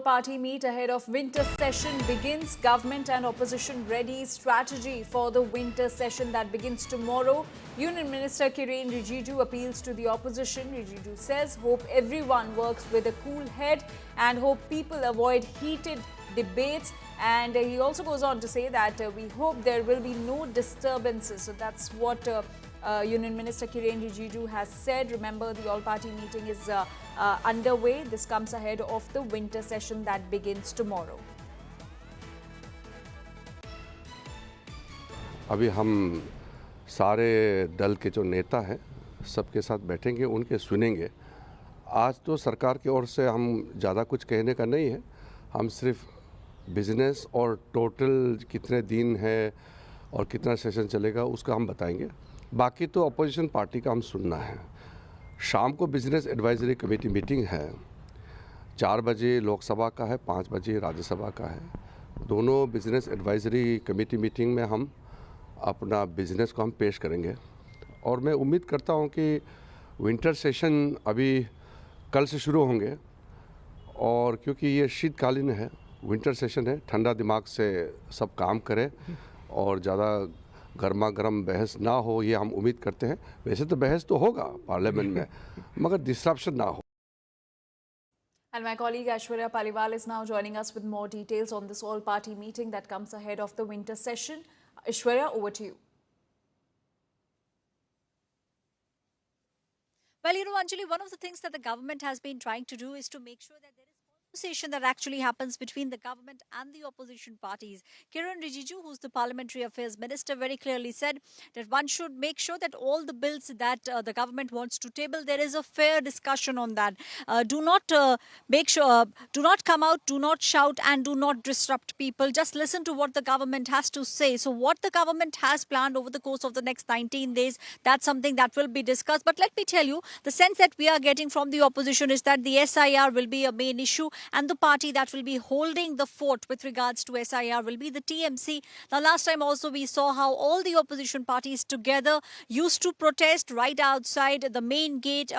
all-party meet ahead of winter session begins. Government and opposition ready strategy for the winter session that begins tomorrow. Union Minister Kiren Rijiju appeals to the opposition. Rijiju says hope everyone works with a cool head and hope people avoid heated debates. And he also goes on to say that we hope there will be no disturbances. So that's what Union Minister Kiren Rijiju has said. Remember, the all-party meeting is underway. This comes ahead of the winter session that begins tomorrow. अभी हम सारे दल के जो नेता हैं सबके साथ बैठेंगे, उनके सुनेंगे। आज तो सरकार की ओर से हम ज़्यादा कुछ कहने का नहीं है, हम सिर्फ बिजनेस और टोटल कितने दिन है और कितना सेशन चलेगा उसका हम बताएंगे। बाकी तो अपोजिशन पार्टी का हम सुनना है। शाम को बिजनेस एडवाइजरी कमेटी मीटिंग है, 4 बजे लोकसभा का है, 5 बजे राज्यसभा का है। दोनों बिजनेस एडवाइजरी कमेटी मीटिंग में हम अपना बिजनेस को हम पेश करेंगे और मैं उम्मीद करता हूं कि विंटर सेशन अभी कल से शुरू होंगे और क्योंकि ये शीतकालीन है, विंटर सेशन है, ठंडा दिमाग से सब काम करें और ज़्यादा गर्मा गर्म बहस ना हो, ये हम उम्मीद करते हैं। वैसे तो बहस तो होगा पार्लियामेंट में, मगर डिस्ट्रप्शन ना हो। And my colleague Aishwarya Paliwal is now joining us with more details on this all-party meeting that comes ahead of the winter session. Aishwarya, over to you. Well, Anjali, one of the things that the government has been trying to do is to make sure that there is conversation that actually happens between the government and the opposition parties. Kiren Rijiju, who's the Parliamentary Affairs Minister, very clearly said that one should make sure that all the bills that the government wants to table, there is a fair discussion on that. Do not come out, do not shout, and do not disrupt people. Just listen to what the government has to say. So what the government has planned over the course of the next 19 days, that's something that will be discussed. But let me tell you, the sense that we are getting from the opposition is that the SIR will be a main issue, and the party that will be holding the fort with regards to SIR will be the TMC. Now, last time also we saw how all the opposition parties together used to protest right outside the main gate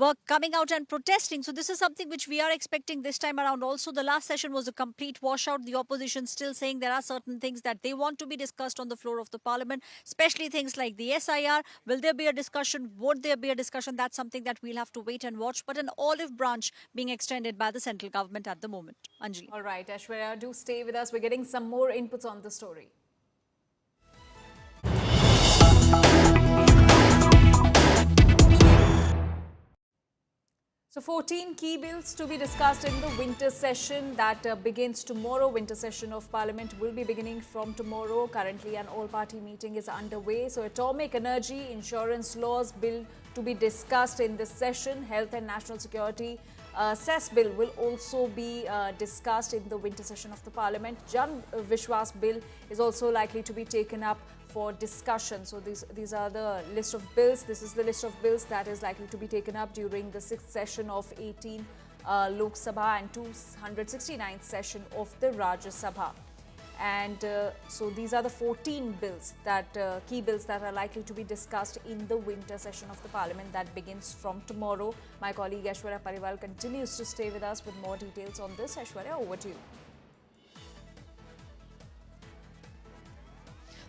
were coming out and protesting. So this is something which we are expecting this time around. Also, the last session was a complete washout. The opposition still saying there are certain things that they want to be discussed on the floor of the parliament, especially things like the SIR. Will there be a discussion? Would there be a discussion? That's something that we'll have to wait and watch. But an olive branch being extended by the central government at the moment. Anjali. All right, Aishwarya, do stay with us. We're getting some more inputs on the story. So 14 key bills to be discussed in the winter session that begins tomorrow. Winter session of Parliament will be beginning from tomorrow. Currently, an all-party meeting is underway. So atomic energy, insurance laws bill to be discussed in this session. Health and national security cess bill will also be discussed in the winter session of the Parliament. Jan Vishwas bill is also likely to be taken up for discussion. So these are the list of bills. This is the list of bills that is likely to be taken up during the 6th session of 18 Lok Sabha and 269th session of the Rajya Sabha. And so these are the 14 bills that key bills that are likely to be discussed in the winter session of the Parliament that begins from tomorrow. My colleague Aishwarya Paliwal continues to stay with us with more details on this. Aishwarya, over to you.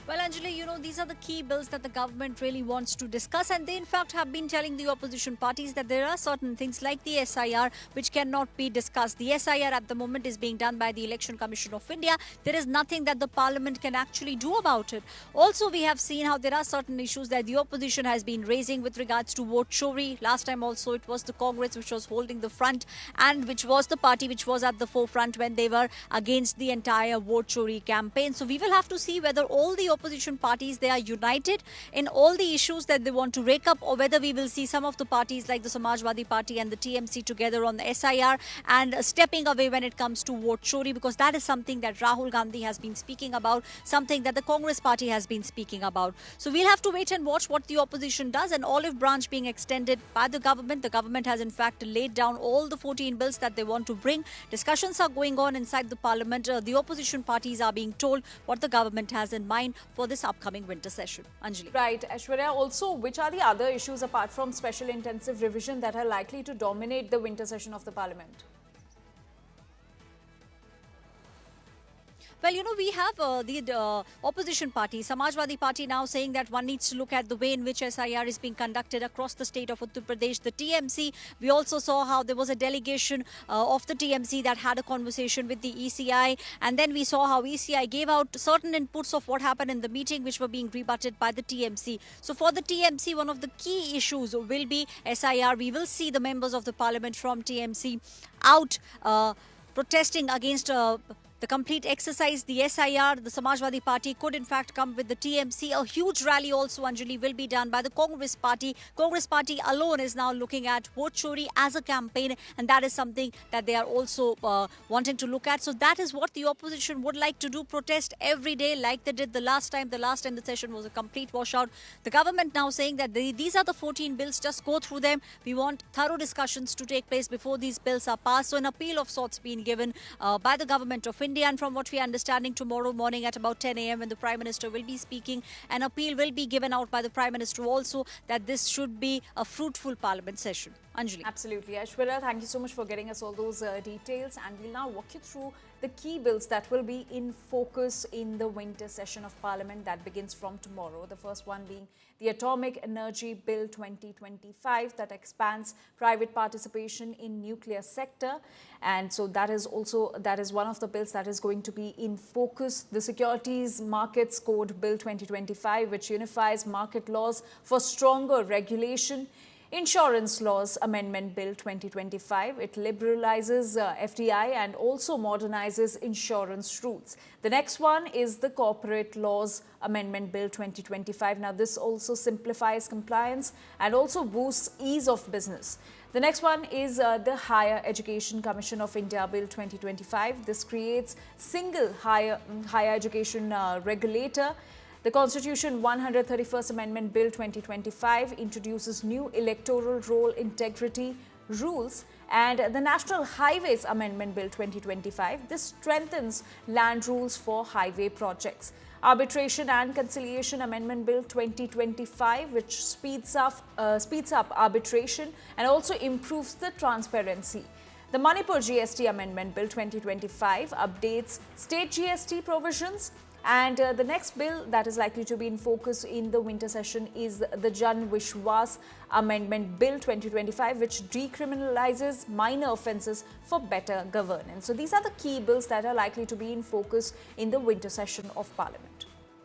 Well, Anjali, these are the key bills that the government really wants to discuss, and they in fact have been telling the opposition parties that there are certain things like the SIR which cannot be discussed. The SIR at the moment is being done by the Election Commission of India. There is nothing that the Parliament can actually do about it. Also, we have seen how there are certain issues that the opposition has been raising with regards to vote chori. Last time also it was the Congress which was holding the front and which was the party which was at the forefront when they were against the entire vote chori campaign. So we will have to see whether all the opposition parties, they are united in all the issues that they want to rake up, or whether we will see some of the parties like the Samajwadi Party and the TMC together on the SIR and stepping away when it comes to vote chori, because that is something that Rahul Gandhi has been speaking about, something that the Congress party has been speaking about. So we'll have to wait and watch what the opposition does. An olive branch being extended by the government. The government has in fact laid down all the 14 bills that they want to bring. Discussions are going on inside the parliament. The opposition parties are being told what the government has in mind for this upcoming winter session. Anjali. Right, Aishwarya, also which are the other issues apart from special intensive revision that are likely to dominate the winter session of the Parliament? Well, we have the opposition party, Samajwadi Party, now saying that one needs to look at the way in which SIR is being conducted across the state of Uttar Pradesh. The TMC, we also saw how there was a delegation of the TMC that had a conversation with the ECI, and then we saw how ECI gave out certain inputs of what happened in the meeting, which were being rebutted by the TMC. So for the TMC, one of the key issues will be SIR. We will see the members of the parliament from TMC out protesting against the complete exercise. The SIR, the Samajwadi Party, could in fact come with the TMC. A huge rally also, Anjali, will be done by the Congress Party. Congress Party alone is now looking at vote chori as a campaign, and that is something that they are also wanting to look at. So that is what the opposition would like to do, protest every day like they did the last time. The last time the session was a complete washout. The government now saying that these are the 14 bills, just go through them. We want thorough discussions to take place before these bills are passed. So an appeal of sorts being given by the government of India, and from what we are understanding, tomorrow morning at about 10 a.m. when the Prime Minister will be speaking, an appeal will be given out by the Prime Minister also that this should be a fruitful Parliament session. Anjali. Absolutely. Aishwarya, thank you so much for getting us all those details, and we'll now walk you through the key bills that will be in focus in the winter session of Parliament that begins from tomorrow. The first one being the Atomic Energy Bill 2025 that expands private participation in nuclear sector, and so that is one of the bills that is going to be in focus. The Securities Markets Code Bill 2025, which unifies market laws for stronger regulation. Insurance Laws Amendment Bill 2025. It liberalizes FDI and also modernizes insurance rules. The next one is the Corporate Laws Amendment Bill 2025. Now, this also simplifies compliance and also boosts ease of business. The next one is the Higher Education Commission of India Bill 2025. This creates single higher education regulator. The Constitution 131st Amendment Bill 2025 introduces new electoral roll integrity rules, and the National Highways Amendment Bill 2025. This strengthens land rules for highway projects. Arbitration and Conciliation Amendment Bill 2025, which speeds up arbitration and also improves the transparency. The Manipur GST Amendment Bill 2025 updates state GST provisions. And the next bill that is likely to be in focus in the winter session is the Jan Vishwas Amendment Bill 2025, which decriminalizes minor offences for better governance. So these are the key bills that are likely to be in focus in the winter session of Parliament.